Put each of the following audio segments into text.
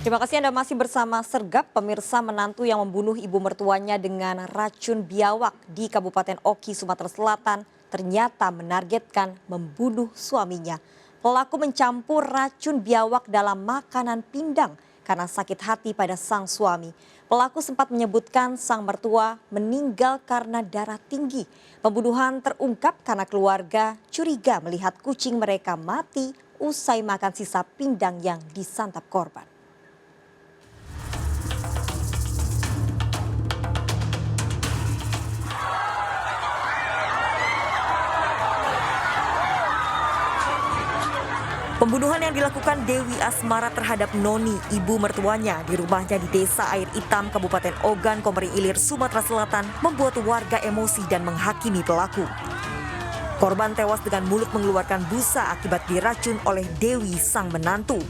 Terima kasih Anda masih bersama Sergap. Pemirsa, menantu yang membunuh ibu mertuanya dengan racun biawak di Kabupaten Oki, Sumatera Selatan ternyata menargetkan membunuh suaminya. Pelaku mencampur racun biawak dalam makanan pindang karena sakit hati pada sang suami. Pelaku sempat menyebutkan sang mertua meninggal karena darah tinggi. Pembunuhan terungkap karena keluarga curiga melihat kucing mereka mati usai makan sisa pindang yang disantap korban. Pembunuhan yang dilakukan Dewi Asmara terhadap Noni, ibu mertuanya, di rumahnya di Desa Air Hitam, Kabupaten Ogan, Komering Ilir, Sumatera Selatan, membuat warga emosi dan menghakimi pelaku. Korban tewas dengan mulut mengeluarkan busa akibat diracun oleh Dewi, sang menantu.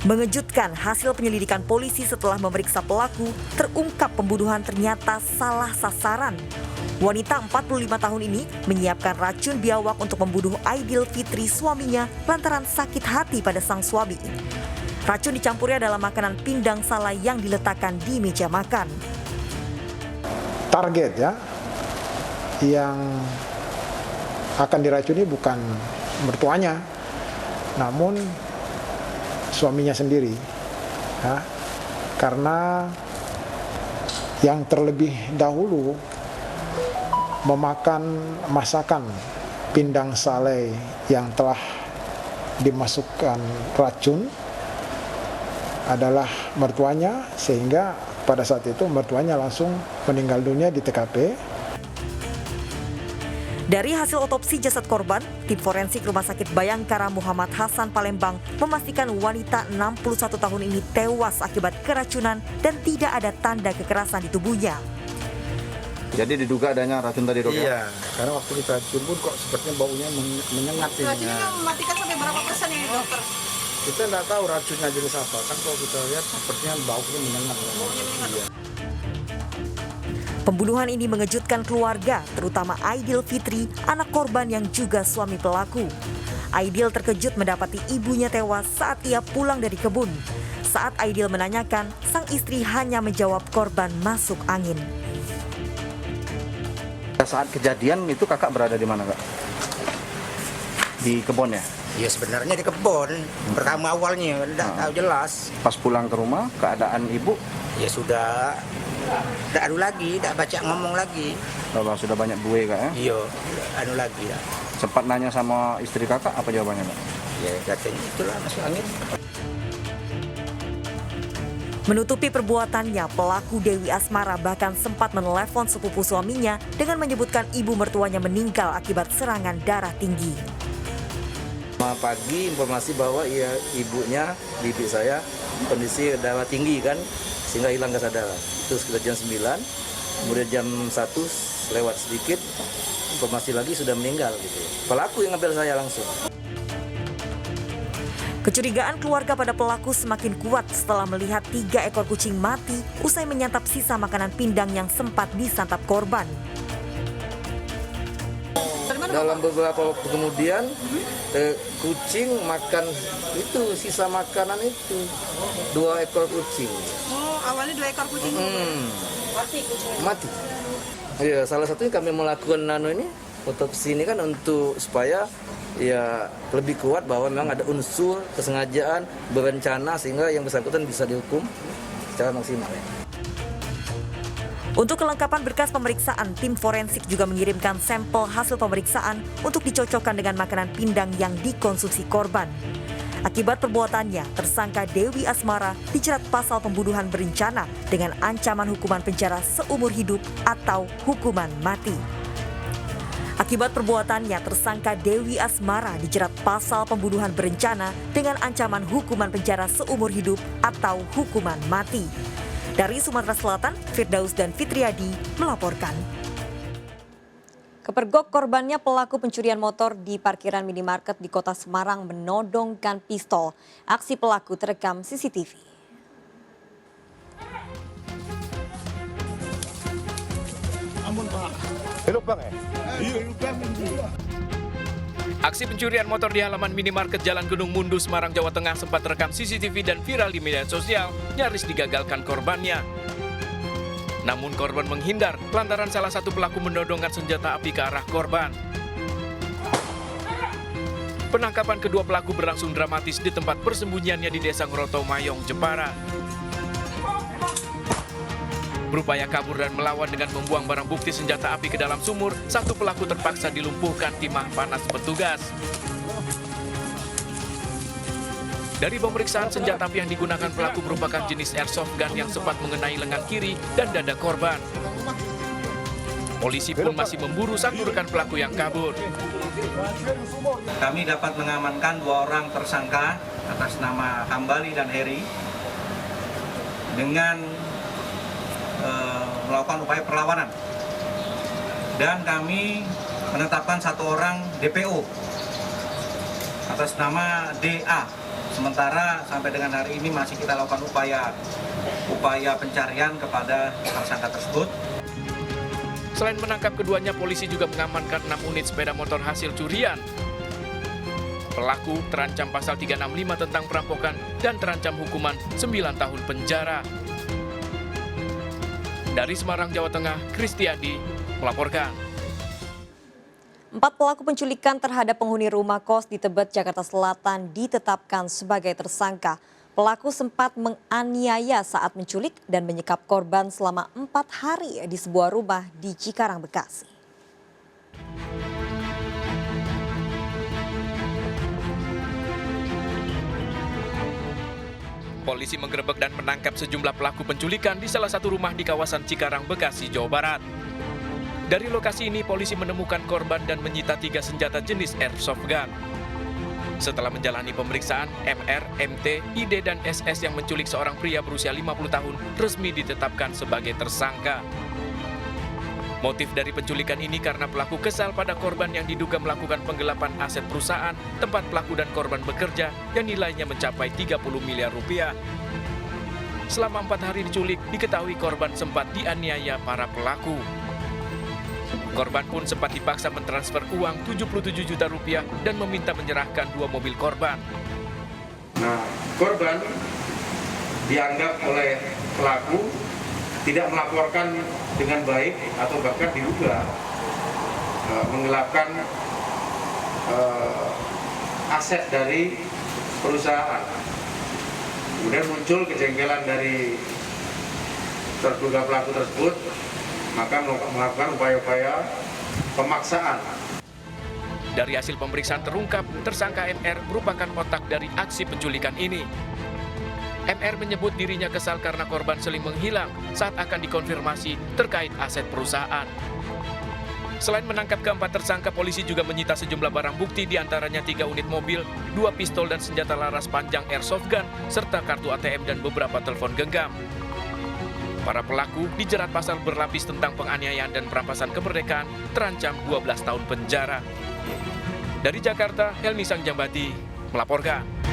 Mengejutkan, hasil penyelidikan polisi setelah memeriksa pelaku, terungkap pembunuhan ternyata salah sasaran. Wanita 45 tahun ini menyiapkan racun biawak untuk membunuh Aidil Fitri, suaminya, lantaran sakit hati pada sang suami. Racun dicampurnya dalam makanan pindang salai yang diletakkan di meja makan. Target ya, yang akan diracuni bukan mertuanya, namun suaminya sendiri. Ya, karena yang terlebih dahulu memakan masakan pindang salai yang telah dimasukkan racun adalah mertuanya, sehingga pada saat itu mertuanya langsung meninggal dunia di TKP. Dari hasil otopsi jasad korban, tim forensik Rumah Sakit Bayangkara Muhammad Hasan Palembang memastikan wanita 61 tahun ini tewas akibat keracunan dan tidak ada tanda kekerasan di tubuhnya. Jadi diduga adanya racun tadi, Dok? Iya, karena waktu kita racun pun kok sepertinya baunya menyengat. Racunnya mematikan sampai berapa persen ya, dokter? Kita nggak tahu racunnya jenis apa, kan kalau kita lihat sepertinya baunya menyengat. Iya. Pembunuhan ini mengejutkan keluarga, terutama Aidil Fitri, anak korban yang juga suami pelaku. Aidil terkejut mendapati ibunya tewas saat ia pulang dari kebun. Saat Aidil menanyakan, sang istri hanya menjawab korban masuk angin. Saat kejadian itu kakak berada di mana, Kak? Di kebun ya? Ya sebenarnya di kebun. Pertama awalnya tidak tahu jelas. Pas pulang ke rumah, keadaan ibu? Ya sudah tidak anu lagi, tidak baca ngomong lagi. Bahwa sudah banyak buih, Kak, ya? Iya, anu lagi ya. Sempat nanya sama istri kakak, apa jawabannya, Kak? Ya katanya itulah masuk angin. Menutupi perbuatannya, pelaku Dewi Asmara bahkan sempat menelepon sepupu suaminya dengan menyebutkan ibu mertuanya meninggal akibat serangan darah tinggi. Pagi informasi bahwa ibunya, bibi saya, kondisi darah tinggi kan, sehingga hilang kesadaran. Itu sekitar jam 9, kemudian jam 1 lewat sedikit, informasi lagi sudah meninggal gitu. Pelaku yang ngambil saya langsung. Kecurigaan keluarga pada pelaku semakin kuat setelah melihat 3 ekor kucing mati usai menyantap sisa makanan pindang yang sempat disantap korban. Dalam beberapa waktu kemudian, kucing makan itu, sisa makanan itu. 2 ekor kucing. Oh, awalnya 2 ekor kucing. Mati. Iya, salah satunya kami melakukan otopsi ini kan untuk supaya ya lebih kuat bahwa memang ada unsur kesengajaan, berencana, sehingga yang bersangkutan bisa dihukum secara maksimal. Untuk kelengkapan berkas pemeriksaan, tim forensik juga mengirimkan sampel hasil pemeriksaan untuk dicocokkan dengan makanan pindang yang dikonsumsi korban. Akibat perbuatannya, tersangka Dewi Asmara dijerat pasal pembunuhan berencana dengan ancaman hukuman penjara seumur hidup atau hukuman mati. Akibat perbuatannya, tersangka Dewi Asmara dijerat pasal pembunuhan berencana dengan ancaman hukuman penjara seumur hidup atau hukuman mati. Dari Sumatera Selatan, Firdaus dan Fitriadi melaporkan. Kepergok korbannya pelaku pencurian motor di parkiran minimarket di Kota Semarang menodongkan pistol. Aksi pelaku terekam CCTV. Ampun Pak. Belok bang ya? Iya, Aksi pencurian motor di halaman minimarket Jalan Gunung Mundu, Semarang, Jawa Tengah sempat terekam CCTV dan viral di media sosial, nyaris digagalkan korbannya. Namun korban menghindar lantaran salah satu pelaku menodongkan senjata api ke arah korban. Penangkapan kedua pelaku berlangsung dramatis di tempat persembunyiannya di Desa Ngroto Mayong, Jepara. Berupaya kabur dan melawan dengan membuang barang bukti senjata api ke dalam sumur, satu pelaku terpaksa dilumpuhkan timah panas petugas. Dari pemeriksaan, senjata api yang digunakan pelaku merupakan jenis airsoft gun yang sempat mengenai lengan kiri dan dada korban. Polisi pun masih memburu satu rekan pelaku yang kabur. Kami dapat mengamankan 2 orang tersangka atas nama Hambali dan Heri dengan melakukan upaya perlawanan, dan kami menetapkan 1 orang DPO atas nama DA. Sementara sampai dengan hari ini masih kita lakukan upaya pencarian kepada tersangka tersebut. Selain menangkap keduanya, polisi juga mengamankan 6 unit sepeda motor hasil curian. Pelaku terancam pasal 365 tentang perampokan dan terancam hukuman 9 tahun penjara. Dari Semarang, Jawa Tengah, Kristiadi melaporkan. 4 pelaku penculikan terhadap penghuni rumah kos di Tebet, Jakarta Selatan ditetapkan sebagai tersangka. Pelaku sempat menganiaya saat menculik dan menyekap korban selama 4 hari di sebuah rumah di Cikarang, Bekasi. Polisi menggerebek dan menangkap sejumlah pelaku penculikan di salah satu rumah di kawasan Cikarang, Bekasi, Jawa Barat. Dari lokasi ini, polisi menemukan korban dan menyita 3 senjata jenis airsoft gun. Setelah menjalani pemeriksaan, MR, MT, ID, dan SS yang menculik seorang pria berusia 50 tahun resmi ditetapkan sebagai tersangka. Motif dari penculikan ini karena pelaku kesal pada korban yang diduga melakukan penggelapan aset perusahaan tempat pelaku dan korban bekerja yang nilainya mencapai 30 miliar rupiah. Selama 4 hari diculik, diketahui korban sempat dianiaya para pelaku. Korban pun sempat dipaksa mentransfer uang 77 juta rupiah dan meminta menyerahkan 2 mobil korban. Nah, korban dianggap oleh pelaku tidak melaporkan dengan baik atau bahkan diduga menggelapkan aset dari perusahaan. Kemudian muncul kejengkelan dari terduga pelaku tersebut, maka melakukan upaya-upaya pemaksaan. Dari hasil pemeriksaan terungkap, tersangka MR merupakan otak dari aksi penculikan ini. MR menyebut dirinya kesal karena korban seling menghilang saat akan dikonfirmasi terkait aset perusahaan. Selain menangkap keempat tersangka, polisi juga menyita sejumlah barang bukti, diantaranya 3 unit mobil, 2 pistol dan senjata laras panjang airsoft gun, serta kartu ATM dan beberapa telepon genggam. Para pelaku dijerat pasal berlapis tentang penganiayaan dan perampasan kemerdekaan, terancam 12 tahun penjara. Dari Jakarta, Helmi Sangjambati melaporkan.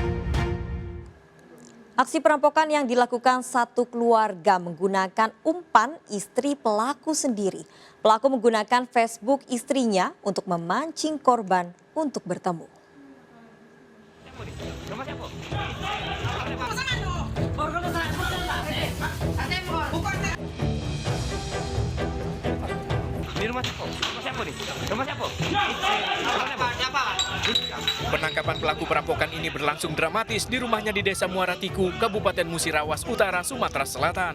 Aksi perampokan yang dilakukan satu keluarga menggunakan umpan istri pelaku sendiri. Pelaku menggunakan Facebook istrinya untuk memancing korban untuk bertemu. Penangkapan pelaku perampokan ini berlangsung dramatis di rumahnya di Desa Muaratiku, Kabupaten Musirawas Utara, Sumatera Selatan.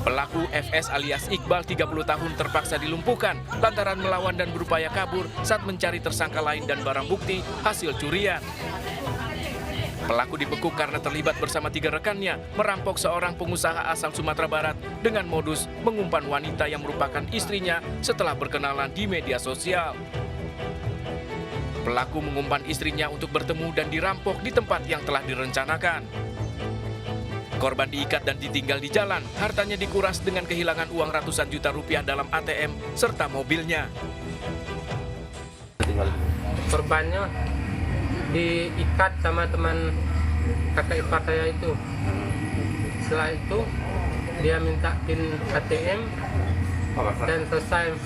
Pelaku FS alias Iqbal 30 tahun terpaksa dilumpuhkan lantaran melawan dan berupaya kabur saat mencari tersangka lain dan barang bukti hasil curian. Pelaku dibekuk karena terlibat bersama 3 rekannya merampok seorang pengusaha asal Sumatera Barat dengan modus mengumpan wanita yang merupakan istrinya setelah berkenalan di media sosial. Pelaku mengumpan istrinya untuk bertemu dan dirampok di tempat yang telah direncanakan. Korban diikat dan ditinggal di jalan, hartanya dikuras dengan kehilangan uang ratusan juta rupiah dalam ATM serta mobilnya. Korbannya diikat sama teman kakak ipar saya itu. Setelah itu dia minta PIN ATM dan selesai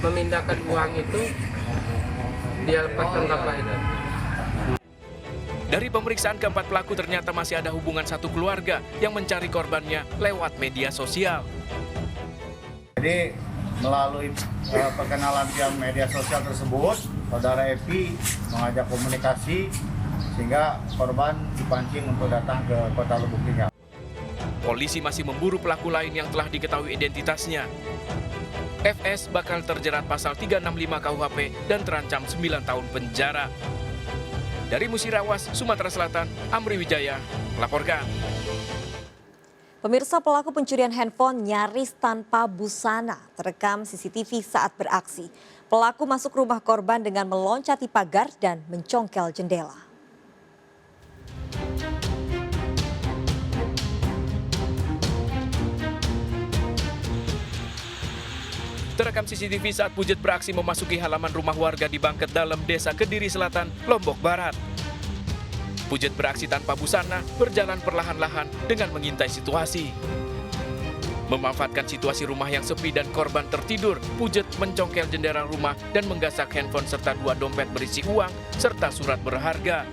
memindahkan uang itu dia lepaskan bapak itu. Dari pemeriksaan keempat pelaku ternyata masih ada hubungan satu keluarga yang mencari korbannya lewat media sosial. Jadi melalui perkenalan via media sosial tersebut, saudara Epi mengajak komunikasi sehingga korban dipancing untuk datang ke Kota Lubuk Linggau. Polisi masih memburu pelaku lain yang telah diketahui identitasnya. FS bakal terjerat pasal 365 KUHP dan terancam 9 tahun penjara. Dari Musirawas, Sumatera Selatan, Amri Wijaya melaporkan. Pemirsa, pelaku pencurian handphone nyaris tanpa busana terekam CCTV saat beraksi. Pelaku masuk rumah korban dengan meloncati pagar dan mencongkel jendela. Terekam CCTV saat Pujet beraksi memasuki halaman rumah warga di Bangket Dalam, Desa Kediri Selatan, Lombok Barat. Pujet beraksi tanpa busana, berjalan perlahan-lahan dengan mengintai situasi. Memanfaatkan situasi rumah yang sepi dan korban tertidur, Pujet mencongkel jendela rumah dan menggasak handphone serta 2 dompet berisi uang serta surat berharga.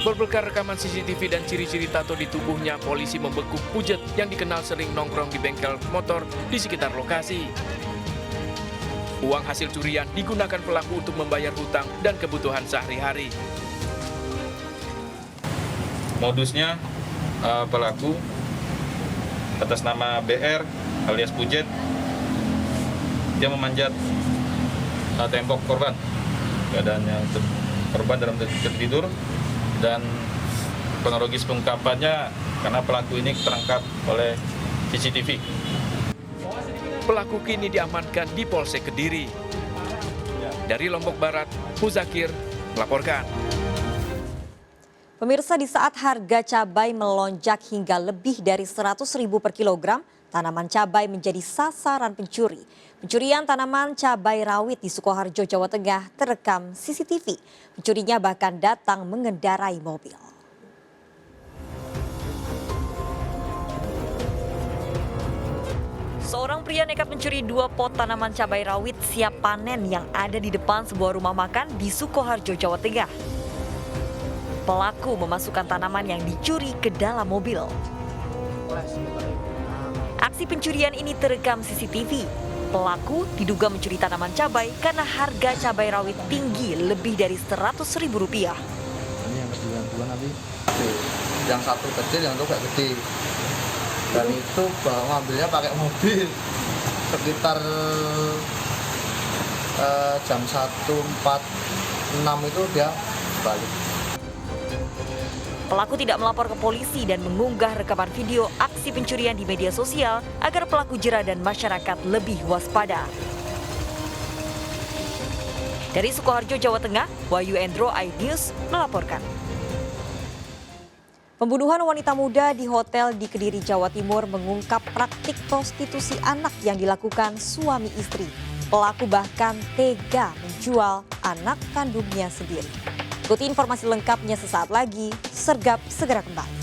Berbekal rekaman CCTV dan ciri-ciri tato di tubuhnya, polisi membekuk Pujet yang dikenal sering nongkrong di bengkel motor di sekitar lokasi. Uang hasil curian digunakan pelaku untuk membayar hutang dan kebutuhan sehari-hari. Modusnya pelaku atas nama BR alias Pujet, dia memanjat tembok korban. Keadaannya korban dalam tertidur. Dan kronologis pengungkapannya karena pelaku ini terangkap oleh CCTV. Pelaku kini diamankan di Polsek Kediri. Dari Lombok Barat, Muzakir melaporkan. Pemirsa, di saat harga cabai melonjak hingga lebih dari 100.000 per kilogram, tanaman cabai menjadi sasaran pencuri. Pencurian tanaman cabai rawit di Sukoharjo, Jawa Tengah terekam CCTV. Pencurinya bahkan datang mengendarai mobil. Seorang pria nekat mencuri 2 pot tanaman cabai rawit siap panen yang ada di depan sebuah rumah makan di Sukoharjo, Jawa Tengah. Pelaku memasukkan tanaman yang dicuri ke dalam mobil. Aksi pencurian ini terekam CCTV. Pelaku diduga mencuri tanaman cabai karena harga cabai rawit tinggi lebih dari Rp100.000. Ini yang kedua nanti. Yang satu kecil, yang itu kayak gede. Dan itu ngambilnya pakai mobil. Sekitar jam 1.46 itu dia balik. Pelaku tidak melapor ke polisi dan mengunggah rekaman video aksi pencurian di media sosial agar pelaku jera dan masyarakat lebih waspada. Dari Sukoharjo, Jawa Tengah, Wahyu Endro, iNews melaporkan. Pembunuhan wanita muda di hotel di Kediri, Jawa Timur mengungkap praktik prostitusi anak yang dilakukan suami istri. Pelaku bahkan tega menjual anak kandungnya sendiri. Ikuti informasi lengkapnya sesaat lagi. Sergap segera kembali.